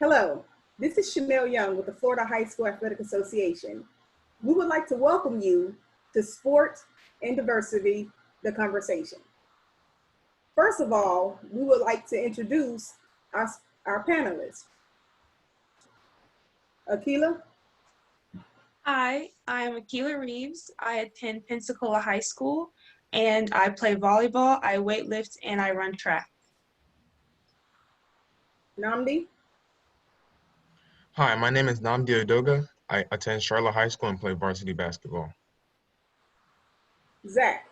Hello, this is Shanell Young with the Florida High School Athletic Association. We would like to welcome you to Sport and Diversity, the Conversation. First of all, we would like to introduce our panelists. Akelah. Hi, I am Akelah Reeves. I attend Pensacola High School and I play volleyball, I weightlift, and I run track. Nnamdi. Hi, my name is Nnamdi Edeoga. I attend Charlotte High School and play varsity basketball. Zach.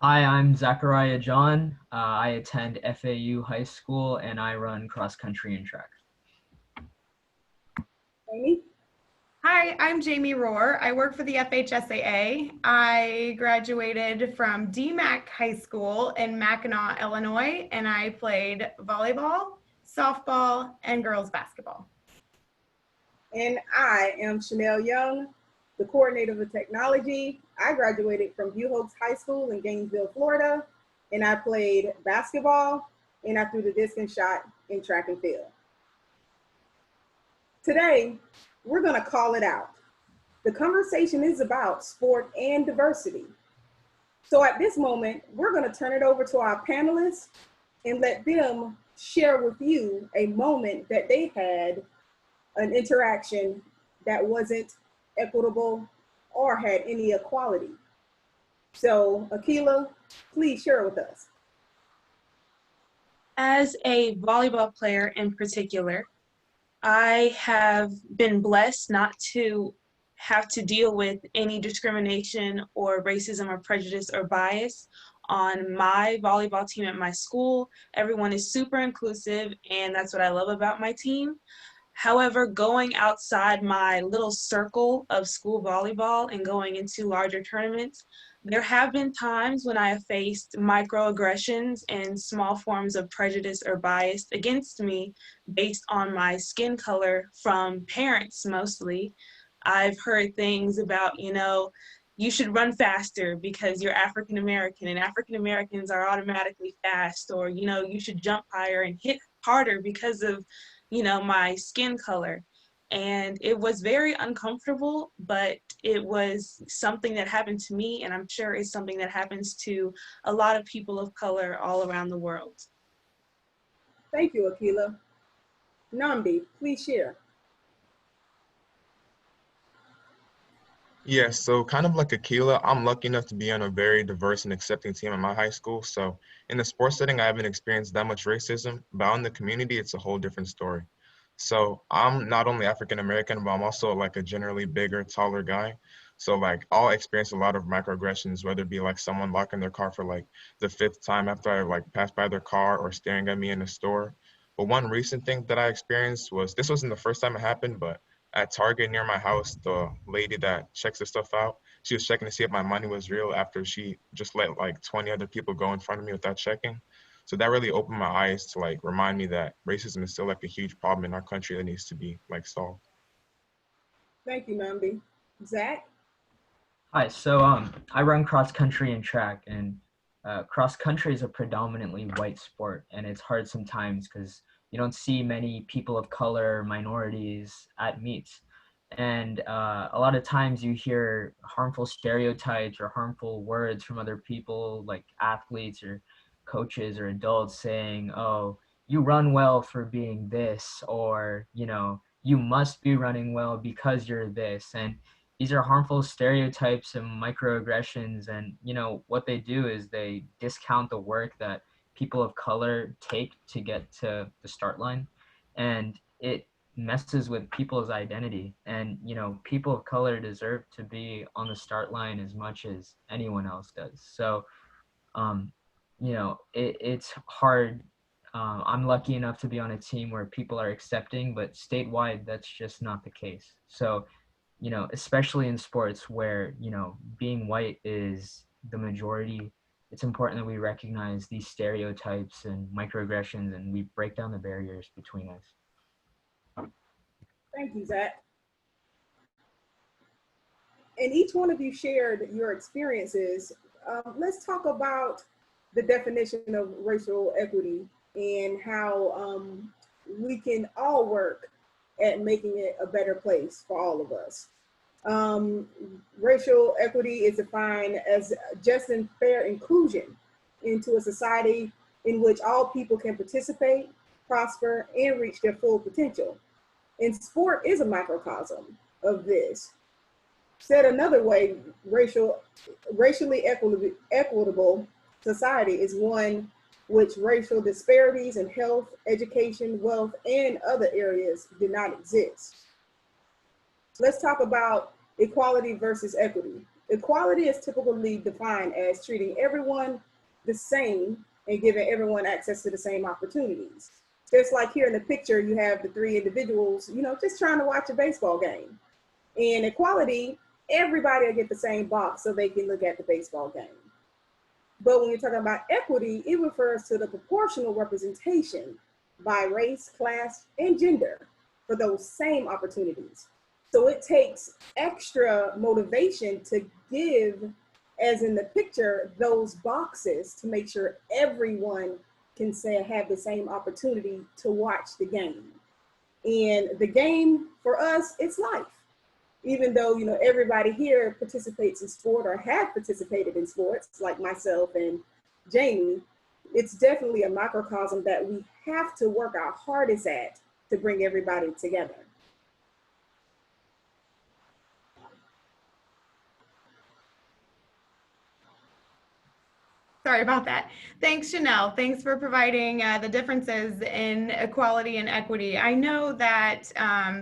Hi, I'm Zachariah John. I attend FAU High School and I run cross country and track. Amy. Hi, I'm Jamie Rohrer. I work for the FHSAA. I graduated from DMAC High School in Mackinac, Illinois, and I played volleyball, softball, and girls basketball. And I am Shanell Young, the coordinator of technology. I graduated from View Hopes High School in Gainesville, Florida, and I played basketball and I threw the disc and shot in track and field. Today, we're going to call it out. The conversation is about sport and diversity. So at this moment, we're going to turn it over to our panelists and let them share with you a moment that they had an interaction that wasn't equitable or had any equality. So Akelah, please share with us. As a volleyball player in particular, I have been blessed not to have to deal with any discrimination or racism or prejudice or bias on my volleyball team at my school. Everyone is super inclusive, and that's what I love about my team. However, going outside my little circle of school volleyball and going into larger tournaments, there have been times when I have faced microaggressions and small forms of prejudice or bias against me based on my skin color from parents mostly. I've heard things about, you should run faster because you're African American and African Americans are automatically fast, or, you should jump higher and hit harder because of my skin color. And it was very uncomfortable, but it was something that happened to me, and I'm sure it's something that happens to a lot of people of color all around the world. Thank you, Akelah. Nnamdi, please share. Yes, so kind of like Akelah, I'm lucky enough to be on a very diverse and accepting team at my high school. So in the sports setting, I haven't experienced that much racism, but out in the community, it's a whole different story. So I'm not only African American, but I'm also like a generally bigger, taller guy. So like I'll experience a lot of microaggressions, whether it be like someone locking their car for like the fifth time after I like passed by their car or staring at me in the store. But one recent thing that I experienced was, this wasn't the first time it happened, but at Target near my house, the lady that checks the stuff out, she was checking to see if my money was real after she just let like 20 other people go in front of me without checking. So that really opened my eyes to like remind me that racism is still like a huge problem in our country that needs to be like solved. Thank you, Nnamdi. Zach? Hi, so I run cross country and track, and cross country is a predominantly white sport, and it's hard sometimes because you don't see many people of color, minorities at meets. And a lot of times you hear harmful stereotypes or harmful words from other people, like athletes or coaches or adults saying, oh, you run well for being this, or, you must be running well because you're this. And these are harmful stereotypes and microaggressions. And, what they do is they discount the work that people of color take to get to the start line. And it messes with people's identity. And, people of color deserve to be on the start line as much as anyone else does. So, it's hard. I'm lucky enough to be on a team where people are accepting, but statewide, that's just not the case. So, especially in sports where, being white is the majority, it's important that we recognize these stereotypes and microaggressions and we break down the barriers between us. Thank you, Zach. And each one of you shared your experiences. Let's talk about the definition of racial equity and how we we can all work at making it a better place for all of us. Racial equity is defined as just and fair inclusion into a society in which all people can participate, prosper, and reach their full potential. And sport is a microcosm of this. Said another way, racially equitable society is one which racial disparities in health, education, wealth, and other areas do not exist. Let's talk about equality versus equity. Equality is typically defined as treating everyone the same and giving everyone access to the same opportunities. Just like here in the picture, you have the three individuals, just trying to watch a baseball game. In equality, everybody will get the same box so they can look at the baseball game. But when you're talking about equity, it refers to the proportional representation by race, class, and gender for those same opportunities. So it takes extra motivation to give, as in the picture, those boxes to make sure everyone can have the same opportunity to watch the game. And the game for us, it's life. Even though, everybody here participates in sport or have participated in sports, like myself and Jamie, it's definitely a microcosm that we have to work our hardest at to bring everybody together. Sorry about that. Thanks, Shanell. Thanks for providing the differences in equality and equity. I know that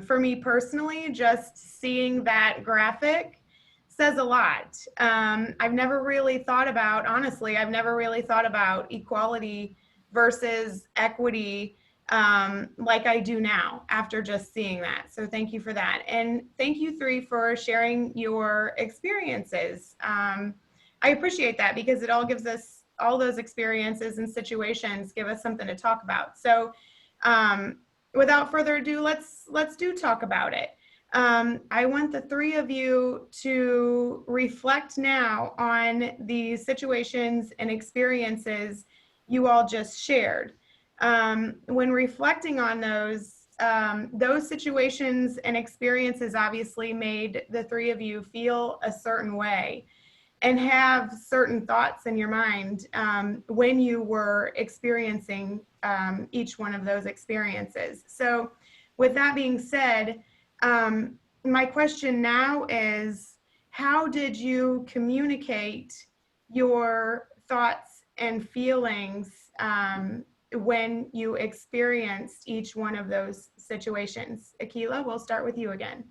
for me personally, just seeing that graphic says a lot. I've never really thought about, honestly, I've never really thought about equality versus equity like I do now after just seeing that. So thank you for that. And thank you three for sharing your experiences. I appreciate that because it all gives us all those experiences and situations give us something to talk about. So without further ado, let's talk about it. I want the three of you to reflect now on the situations and experiences you all just shared. When reflecting on those situations and experiences obviously made the three of you feel a certain way and have certain thoughts in your mind when you were experiencing each one of those experiences. So with that being said, my question now is, how did you communicate your thoughts and feelings when you experienced each one of those situations? Akelah, we'll start with you again.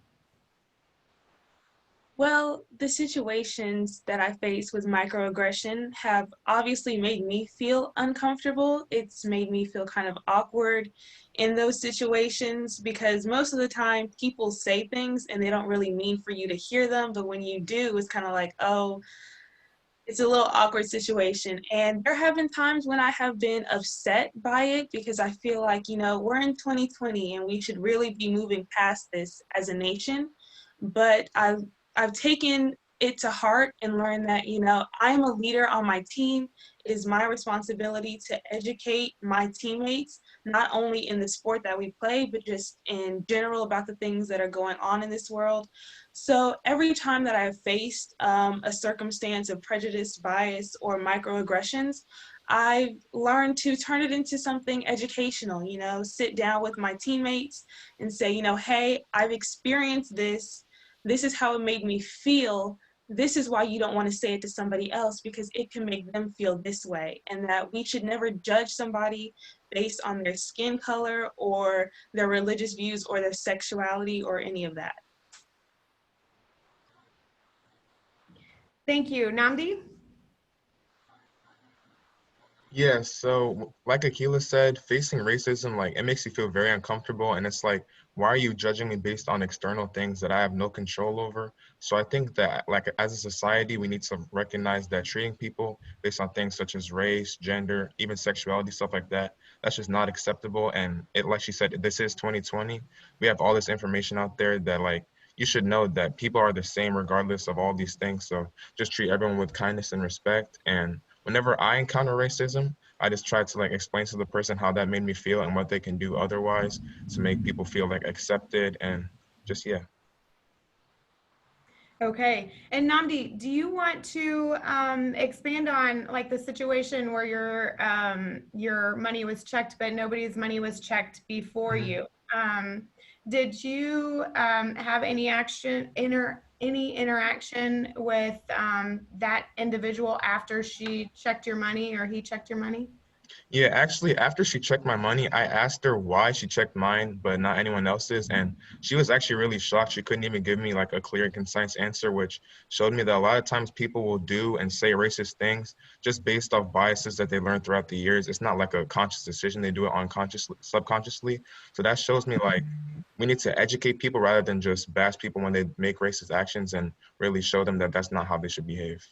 Well, the situations that I face with microaggression have obviously made me feel uncomfortable. It's made me feel kind of awkward in those situations because most of the time people say things and they don't really mean for you to hear them, but when you do, it's kind of like, oh, it's a little awkward situation. And there have been times when I have been upset by it because I feel like, we're in 2020 and we should really be moving past this as a nation. But I've taken it to heart and learned that, I'm a leader on my team. It is my responsibility to educate my teammates, not only in the sport that we play, but just in general about the things that are going on in this world. So every time that I've faced a circumstance of prejudice, bias, or microaggressions, I've learned to turn it into something educational, sit down with my teammates and say, hey, I've experienced this. This is how it made me feel. This is why you don't want to say it to somebody else because it can make them feel this way, and that we should never judge somebody based on their skin color or their religious views or their sexuality or any of that. Thank you. Nnamdi? Yeah, so like Akelah said, facing racism, it makes you feel very uncomfortable. And it's like, why are you judging me based on external things that I have no control over? So I think that, as a society, we need to recognize that treating people based on things such as race, gender, even sexuality, stuff like that, that's just not acceptable. And like she said, this is 2020. We have all this information out there that, you should know that people are the same regardless of all these things. So just treat everyone with kindness and respect. And whenever I encounter racism, I just try to like explain to the person how that made me feel and what they can do otherwise to make people feel like accepted and just, yeah. Okay. And Nnamdi, do you want to expand on like the situation where your money was checked, but nobody's money was checked before Mhm. you? Did you have any any interaction with that individual after she checked your money or he checked your money? Yeah, actually, after she checked my money, I asked her why she checked mine, but not anyone else's. And she was actually really shocked. She couldn't even give me like a clear and concise answer, which showed me that a lot of times people will do and say racist things just based off biases that they learned throughout the years. It's not like a conscious decision. They do it unconsciously, subconsciously. So that shows me like we need to educate people rather than just bash people when they make racist actions and really show them that that's not how they should behave.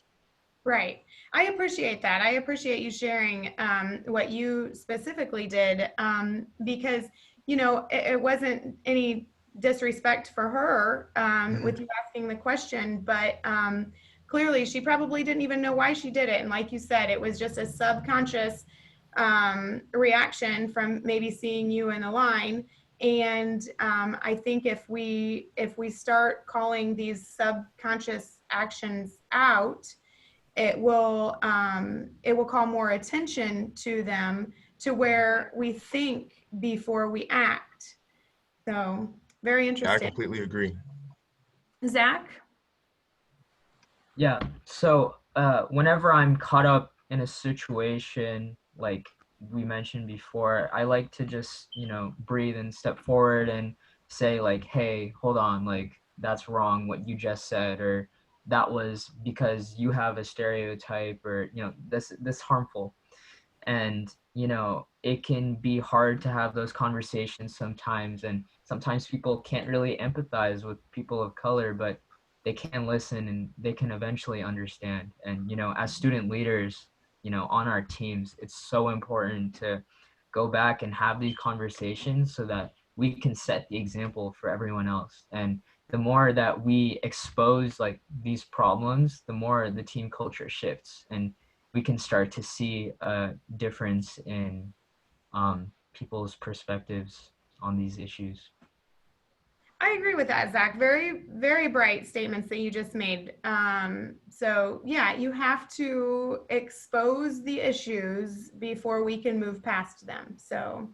Right. I appreciate that. I appreciate you sharing what you specifically did because, you know, it wasn't any disrespect for her Mhm. with you asking the question, but clearly she probably didn't even know why she did it. And like you said, it was just a subconscious reaction from maybe seeing you in the line. And I think if we start calling these subconscious actions out, it will call more attention to them to where we think before we act. So very Yeah, I interesting. completely agree. Zach? Yeah. So whenever I'm caught up in a situation like we mentioned before, I like to just, breathe and step forward and say like, hey, hold on, like that's wrong what you just said, or that was because you have a stereotype, or this harmful. And it can be hard to have those conversations sometimes, and sometimes people can't really empathize with people of color, but they can listen and they can eventually understand. And as student leaders, on our teams, it's so important to go back and have these conversations so that we can set the example for everyone else. And the more that we expose like these problems, the more the team culture shifts, and we can start to see a difference in people's perspectives on these issues. I agree with that, Zach. Very, very bright statements that you just made. So yeah, you have to expose the issues before we can move past them. So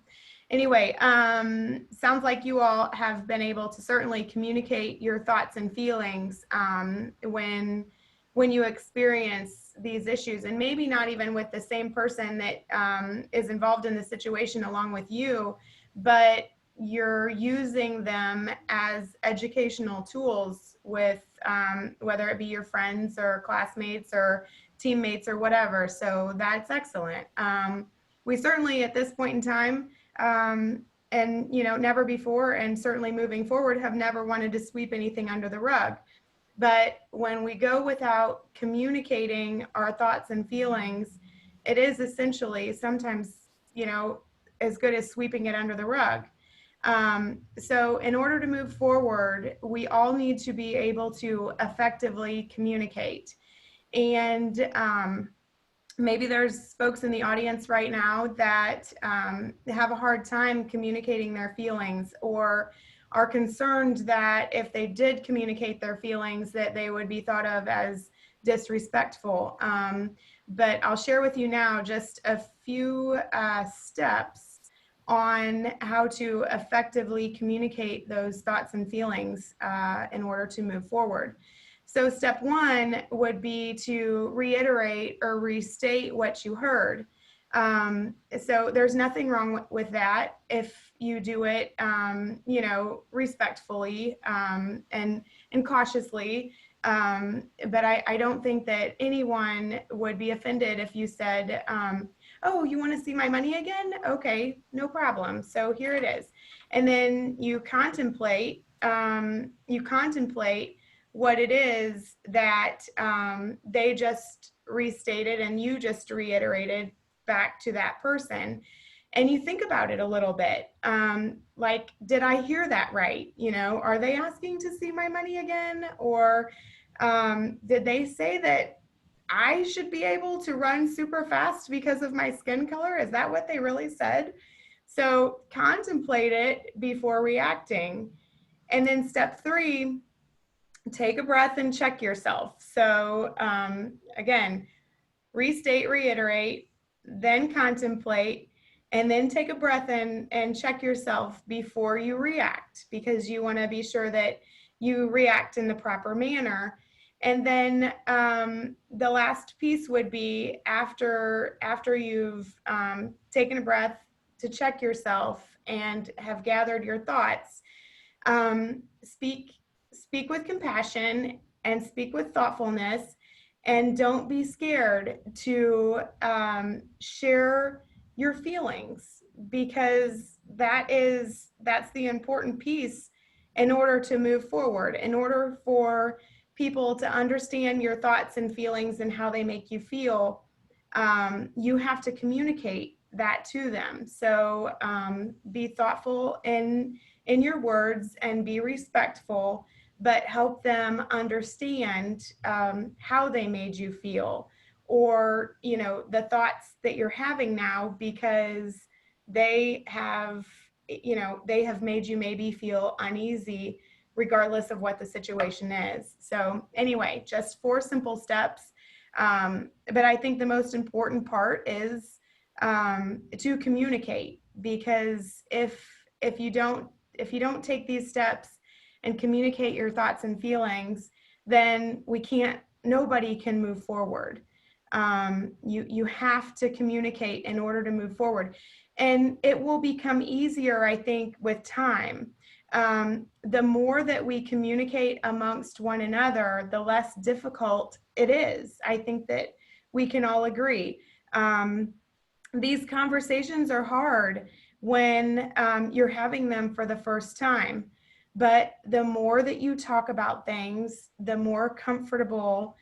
anyway, sounds like you all have been able to certainly communicate your thoughts and feelings when you experience these issues, and maybe not even with the same person that is involved in the situation along with you, but you're using them as educational tools with whether it be your friends or classmates or teammates or whatever. So that's excellent. We certainly at this point in time and never before, and certainly moving forward, have never wanted to sweep anything under the rug. But when we go without communicating our thoughts and feelings, it is essentially sometimes, as good as sweeping it under the rug. So in order to move forward, we all need to be able to effectively communicate. And maybe there's folks in the audience right now that have a hard time communicating their feelings, or are concerned that if they did communicate their feelings that they would be thought of as disrespectful. But I'll share with you now just a few steps on how to effectively communicate those thoughts and feelings in order to move forward. So step one would be to reiterate or restate what you heard. So there's nothing wrong with that if you do it, respectfully and cautiously. But I don't think that anyone would be offended if you said, oh, you want to see my money again? Okay, no problem. So here it is. And then you contemplate what it is that they just restated and you just reiterated back to that person. And you think about it a little bit. Like, did I hear that right? Are they asking to see my money again? Or did they say that I should be able to run super fast because of my skin color? Is that what they really said? So contemplate it before reacting. And then step 3, take a breath and check yourself. So again, restate, reiterate, then contemplate, and then take a breath in and check yourself before you react, because you want to be sure that you react in the proper manner. And then the last piece would be after you've taken a breath to check yourself and have gathered your thoughts, speak with compassion and speak with thoughtfulness, and don't be scared to share your feelings, because that's the important piece in order to move forward. In order for people to understand your thoughts and feelings and how they make you feel, you have to communicate that to them. So be thoughtful in your words and be respectful, but help them understand how they made you feel, or the thoughts that you're having now, because they have made you maybe feel uneasy regardless of what the situation is. So anyway, just 4 simple steps. But I think the most important part is to communicate, because if you don't take these steps and communicate your thoughts and feelings, then nobody can move forward. You have to communicate in order to move forward. And it will become easier, I think, with time. The more that we communicate amongst one another, the less difficult it is. I think that we can all agree. These conversations are hard when you're having them for the first time. But the more that you talk about things, the more comfortable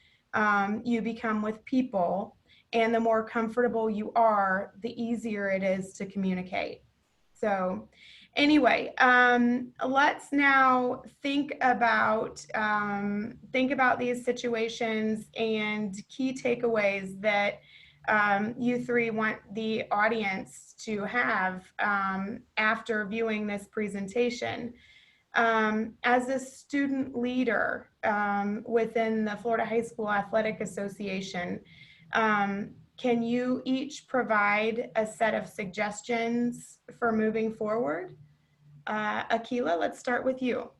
you become with people. And the more comfortable you are, the easier it is to communicate. So anyway, let's now think about these situations and key takeaways that you 3 want the audience to have after viewing this presentation. As a student leader within the Florida High School Athletic Association, can you each provide a set of suggestions for moving forward? Akelah, let's start with you.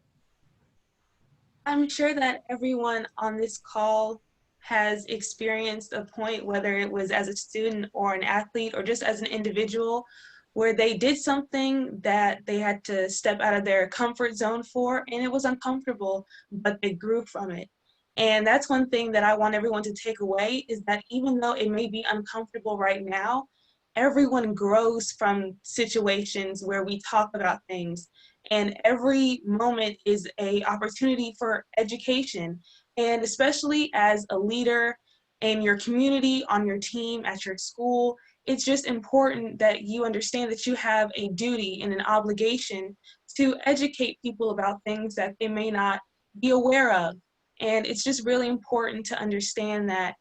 I'm sure that everyone on this call has experienced a point, whether it was as a student or an athlete or just as an individual, where they did something that they had to step out of their comfort zone for, and it was uncomfortable, but they grew from it. And that's one thing that I want everyone to take away, is that even though it may be uncomfortable right now, everyone grows from situations where we talk about things. And every moment is an opportunity for education. And especially as a leader in your community, on your team, at your school, it's just important that you understand that you have a duty and an obligation to educate people about things that they may not be aware of. And it's just really important to understand that,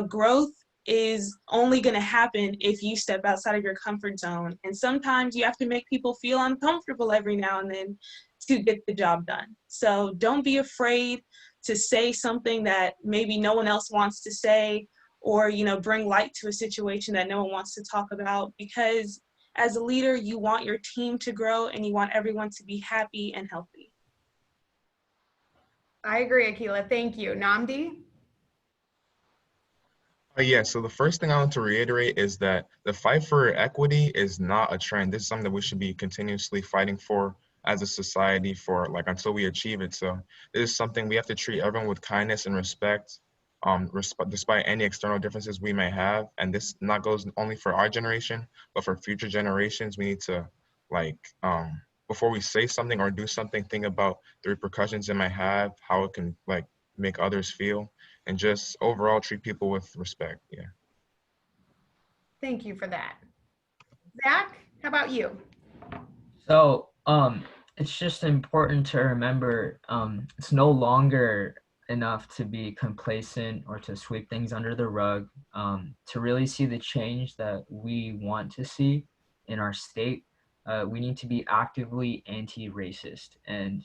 growth is only going to happen if you step outside of your comfort zone. And sometimes you have to make people feel uncomfortable every now and then to get the job done. So don't be afraid to say something that maybe no one else wants to say, or bring light to a situation that no one wants to talk about, because as a leader, you want your team to grow and you want everyone to be happy and healthy. I agree, Akelah. Thank you. Nnamdi? Yeah, so the first thing I want to reiterate is that the fight for equity is not a trend. This is something that we should be continuously fighting for as a society for until we achieve it. So this is something we have to treat everyone with kindness and respect, despite any external differences we may have. And this not goes only for our generation, but for future generations. We need to before we say something or do something, think about the repercussions it might have, how it can make others feel, and just overall treat people with respect. Yeah. Thank you for that. Zach, how about you? So it's just important to remember it's no longer enough to be complacent or to sweep things under the rug. To really see the change that we want to see in our state, we need to be actively anti-racist. And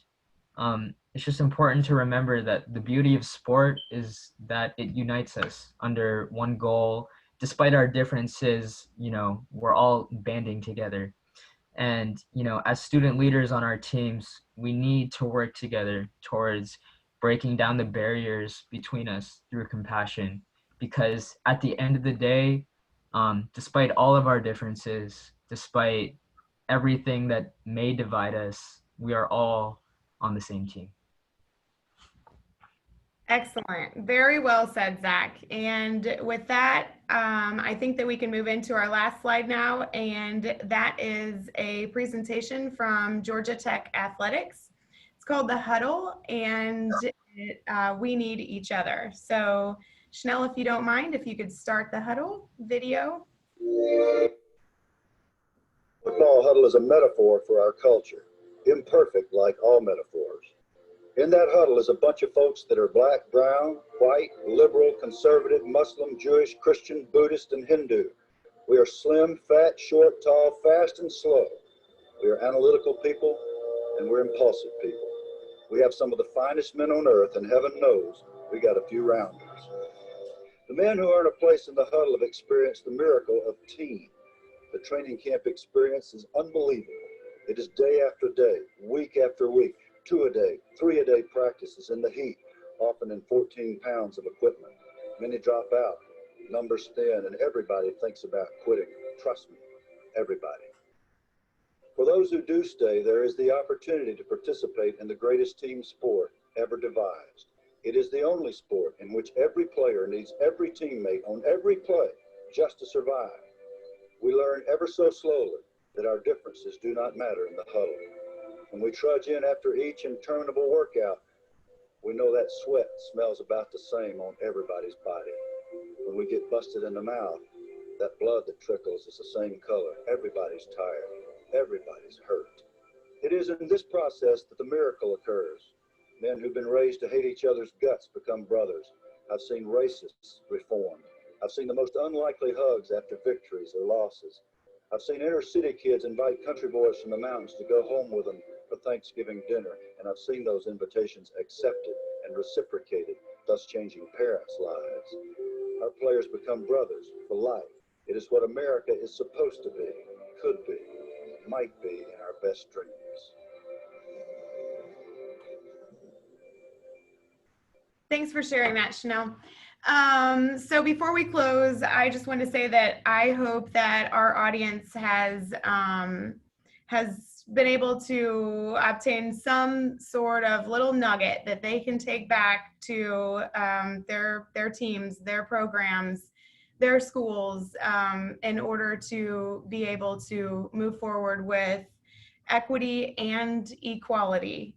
it's just important to remember that the beauty of sport is that it unites us under one goal. Despite our differences, you know, we're all banding together. And, you know, as student leaders on our teams, we need to work together towards breaking down the barriers between us through compassion. Because at the end of the day, despite all of our differences, despite everything that may divide us, we are all on the same team. Excellent. Very well said, Zach. And with that, I think that we can move into our last slide now, and that is a presentation from Georgia Tech Athletics. It's called The Huddle, and we need each other. So, Shanell, if you don't mind, if you could start the huddle video. Football huddle is a metaphor for our culture, imperfect like all metaphors. In that huddle is a bunch of folks that are black, brown, white, liberal, conservative, Muslim, Jewish, Christian, Buddhist, and Hindu. We are slim, fat, short, tall, fast, and slow. We are analytical people, and we're impulsive people. We have some of the finest men on earth, and heaven knows we got a few rounders. The men who earn a place in the huddle have experienced the miracle of team. The training camp experience is unbelievable. It is day after day, week after week, 2 a day, 3 a day practices in the heat, often in 14 pounds of equipment. Many drop out, numbers thin, and everybody thinks about quitting. Trust me, everybody. For those who do stay, there is the opportunity to participate in the greatest team sport ever devised. It is the only sport in which every player needs every teammate on every play just to survive. We learn ever so slowly that our differences do not matter in the huddle. When we trudge in after each interminable workout, we know that sweat smells about the same on everybody's body. When we get busted in the mouth, that blood that trickles is the same color. Everybody's tired. Everybody's hurt. It is in this process that the miracle occurs. Men who've been raised to hate each other's guts become brothers. I've seen racists reformed. I've seen the most unlikely hugs after victories or losses. I've seen inner city kids invite country boys from the mountains to go home with them for Thanksgiving dinner, and I've seen those invitations accepted and reciprocated, thus changing parents' lives. Our players become brothers for life. It is what America is supposed to be, could be, might be in our best dreams. Thanks for sharing that, Shanell. So before we close, I just want to say that I hope that our audience has been able to obtain some sort of little nugget that they can take back to their teams, their programs, their schools, in order to be able to move forward with equity and equality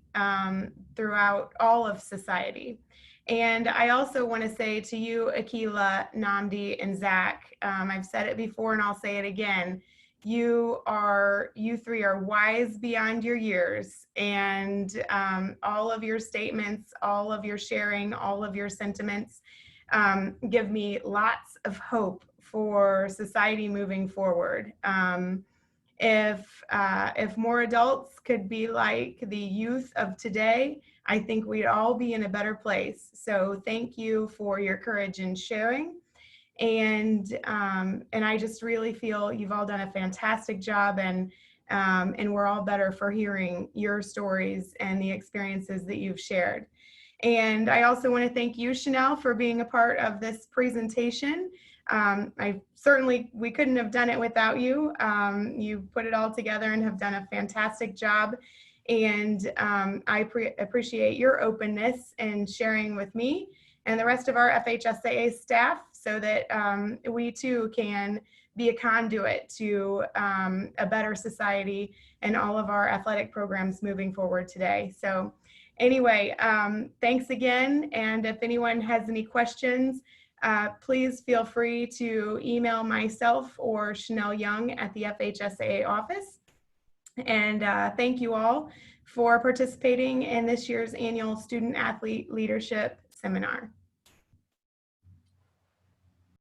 throughout all of society. And I also want to say to you, Akelah, Nnamdi, and Zach, I've said it before and I'll say it again, you three are wise beyond your years, and all of your statements, all of your sharing, all of your sentiments give me lots of hope for society moving forward. If more adults could be like the youth of today, I think we'd all be in a better place. So thank you for your courage in sharing. And I just really feel you've all done a fantastic job, and we're all better for hearing your stories and the experiences that you've shared. And I also want to thank you, Shanell, for being a part of this presentation. We couldn't have done it without you. You put it all together and have done a fantastic job. And I appreciate your openness and sharing with me and the rest of our FHSAA staff, so that we too can be a conduit to a better society and all of our athletic programs moving forward today. So anyway, thanks again. And if anyone has any questions, please feel free to email myself or Shanell Young at the FHSAA office. And thank you all for participating in this year's annual Student Athlete Leadership seminar.